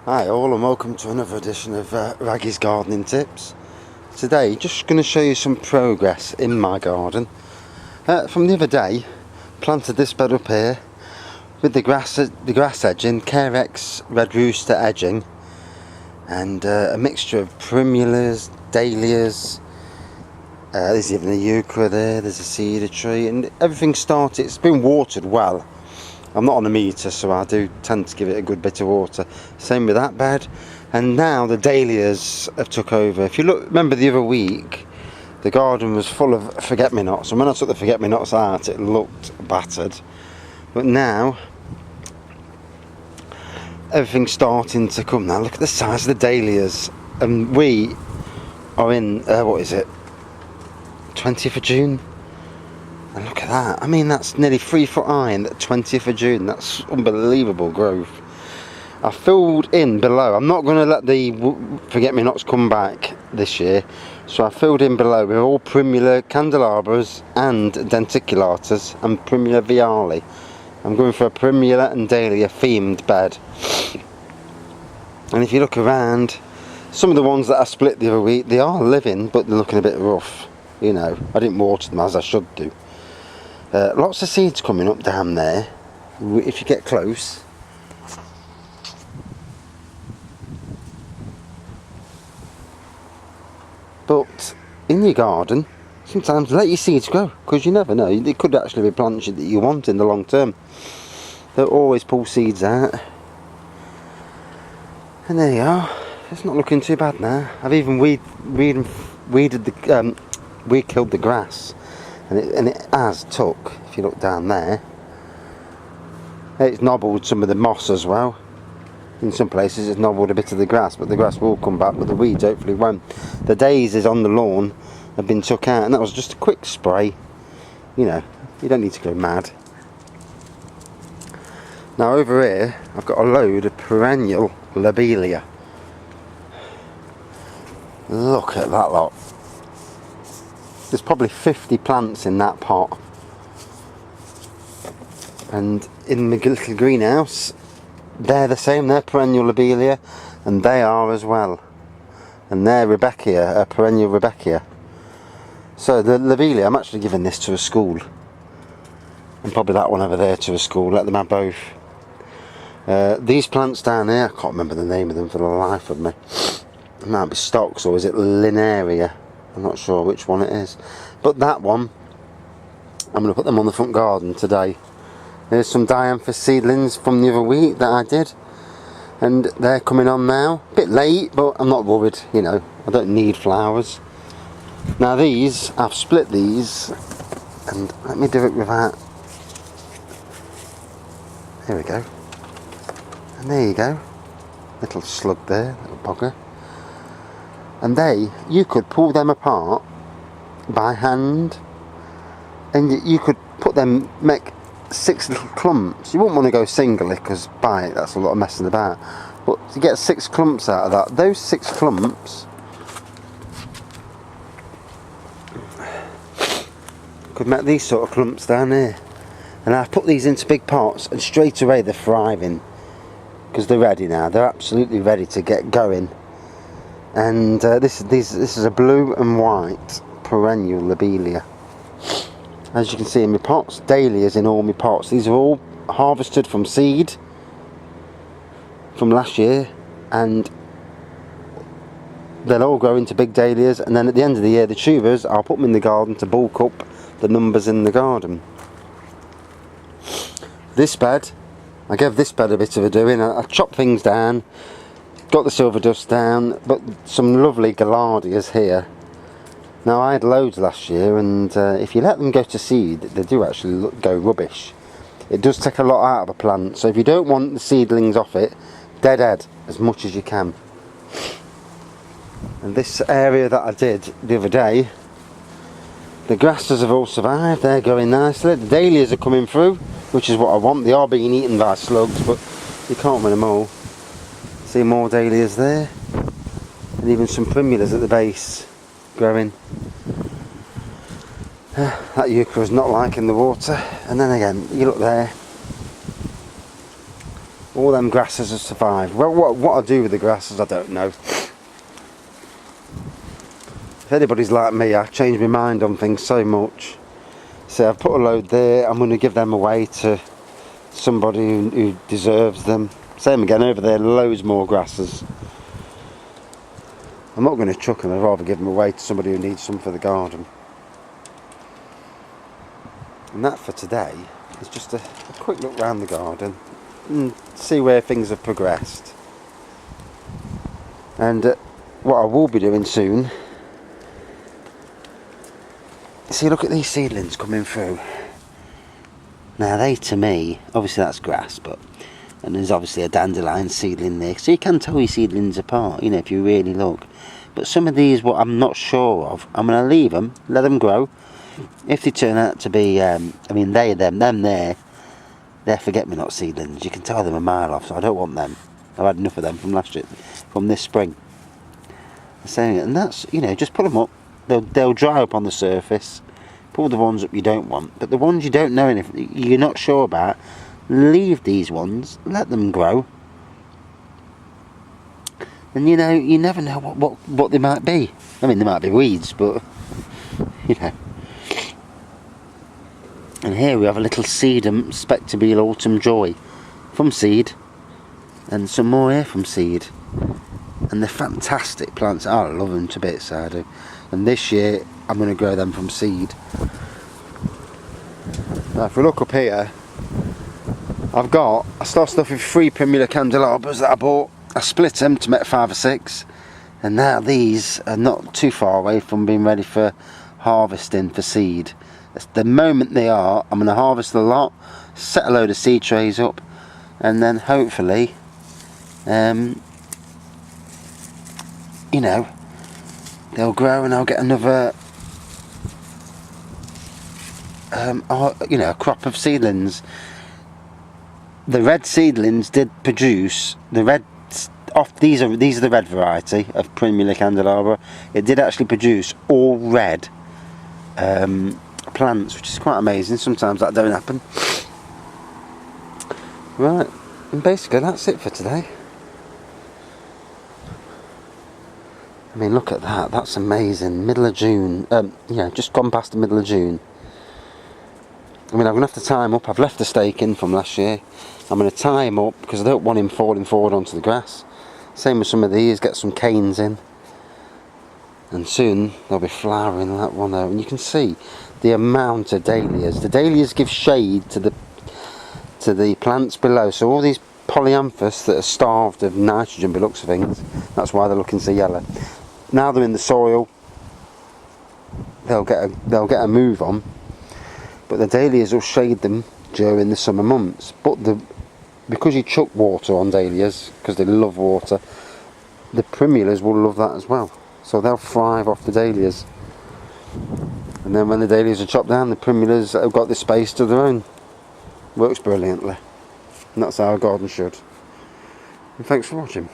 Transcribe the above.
Hi all, and welcome to another edition of Wraggy's Gardening Tips. Today just going to show you some progress in my garden. From the other day, planted this bed up here with the grass edging, Carex Red Rooster edging, and a mixture of primulas, dahlias. There's even a euchre there, there's a cedar tree, and everything started. It's been watered well. I'm not on a meter, so I do tend to give it a good bit of water. Same with that bed. And now the dahlias have took over. If you remember the other week, the garden was full of forget-me-nots, and when I took the forget-me-nots out, it looked battered. But now everything's starting to come now. Look at the size of the dahlias, and we are in what is it, 20th of June? And look at that. I mean, that's nearly 3 foot high in the 20th of June. That's unbelievable growth. I filled in below. I'm not going to let the forget-me-nots come back this year, so I filled in below with all primula candelabras and denticulatas and primula viale. I'm going for a primula and dahlia themed bed. And if you look around, some of the ones that I split the other week, they are living, but they're looking a bit rough. You know, I didn't water them as I should do. Lots of seeds coming up down there if you get close. But in your garden, sometimes let your seeds grow, because you never know, it could actually be plants that you want in the long term. They'll always pull seeds out. And there you are. It's not looking too bad now. I've even weed killed the grass. And it has took, if you look down there, it's nobbled some of the moss as well. In some places it's nobbled a bit of the grass, but the grass will come back, but the weeds hopefully won't. The daisies on the lawn have been took out, and that was just a quick spray. You know, you don't need to go mad. Now over here I've got a load of perennial lobelia. Look at that lot. There's probably 50 plants in that pot. And in the little greenhouse, they're the same. They're perennial lobelia, and they are as well. And they're Rebecca, perennial Rebecca. So the lobelia, I'm actually giving this to a school, and probably that one over there to a school. Let them have both. These plants down here, I can't remember the name of them for the life of me. It might be stocks, or is it Linaria? I'm not sure which one it is, but that one, I'm going to put them on the front garden today. There's some dianthus seedlings from the other week that I did, and they're coming on now. A bit late, but I'm not worried, you know, I don't need flowers. Now these, I've split these, and let me do it without, there we go, and there you go, little slug there, little bugger. And you could pull them apart by hand, and you could put them, make 6 little clumps. You wouldn't want to go singly, because by it, that's a lot of messing about. But to get 6 clumps out of that, those 6 clumps could make these sort of clumps down here. And I've put these into big pots, and straight away they're thriving, because they're ready now. They're absolutely ready to get going. And this is a blue and white perennial lobelia. As you can see in my pots, dahlias in all my pots. These are all harvested from seed from last year, and they'll all grow into big dahlias. And then at the end of the year, the tubers, I'll put them in the garden to bulk up the numbers in the garden. This bed, I gave this bed a bit of a doing. I chopped things down, got the silver dust down, but some lovely gaillardias here. Now I had loads last year, and if you let them go to seed, they do actually go rubbish. It does take a lot out of a plant, so if you don't want the seedlings off it, dead as much as you can. And this area that I did the other day, the grasses have all survived. They're going nicely. The dahlias are coming through, which is what I want. They are being eaten by slugs, but you can't win them all. See more dahlias there, and even some primulas at the base growing. That euchre is not liking the water. And then again, you look there, All them grasses have survived. Well, what I do with the grasses, I don't know. If anybody's like me, I change my mind on things so much. So I've put a load there, I'm going to give them away to somebody who deserves them. Same again over there, loads more grasses. I'm not going to chuck them, I'd rather give them away to somebody who needs some for the garden. And that for today is just a quick look round the garden and see where things have progressed. And what I will be doing soon, see, look at these seedlings coming through. Now they, to me, obviously that's grass, and there's obviously a dandelion seedling there, so you can tell your seedlings apart, you know, if you really look. But some of these, what I'm not sure of, I'm going to leave them, let them grow. If they turn out to be, I mean, them there, they're forget-me-not seedlings. You can tell them a mile off, so I don't want them. I've had enough of them from last year, from this spring. And that's, you know, just put them up. They'll dry up on the surface. Pull the ones up you don't want, but the ones you don't know anything, you're not sure about, leave these ones, let them grow. And you know, you never know what they might be. I mean, they might be weeds, but you know. And here we have a little sedum spectabile autumn joy from seed, and some more here from seed. And they're fantastic plants. I love them to bits, I do. And this year I'm going to grow them from seed. Now if we look up here, I started off with 3 primula candelabras that I bought. I split them to make 5 or 6, and now these are not too far away from being ready for harvesting for seed. The moment they are, I'm going to harvest a lot, set a load of seed trays up, and then hopefully, you know, they'll grow and I'll get another, you know, a crop of seedlings. The red seedlings did produce the red. These are the red variety of Primula candelabra. It did actually produce all red plants, which is quite amazing. Sometimes that don't happen. Right, and basically that's it for today. I mean, look at that. That's amazing. Middle of June. Yeah, just gone past the middle of June. I mean, I'm going to have to tie him up. I've left the stake in from last year. I'm going to tie him up because I don't want him falling forward onto the grass. Same with some of these, get some canes in. And soon they'll be flowering that one there. And you can see the amount of dahlias. The dahlias give shade to the plants below. So all these polyanthus that are starved of nitrogen by the looks of things, that's why they're looking so yellow. Now they're in the soil, they'll get a move on. But the dahlias will shade them during the summer months. But because you chuck water on dahlias, because they love water, the primulas will love that as well. So they'll thrive off the dahlias. And then when the dahlias are chopped down, the primulas have got the space to their own. Works brilliantly. And that's how a garden should. And thanks for watching.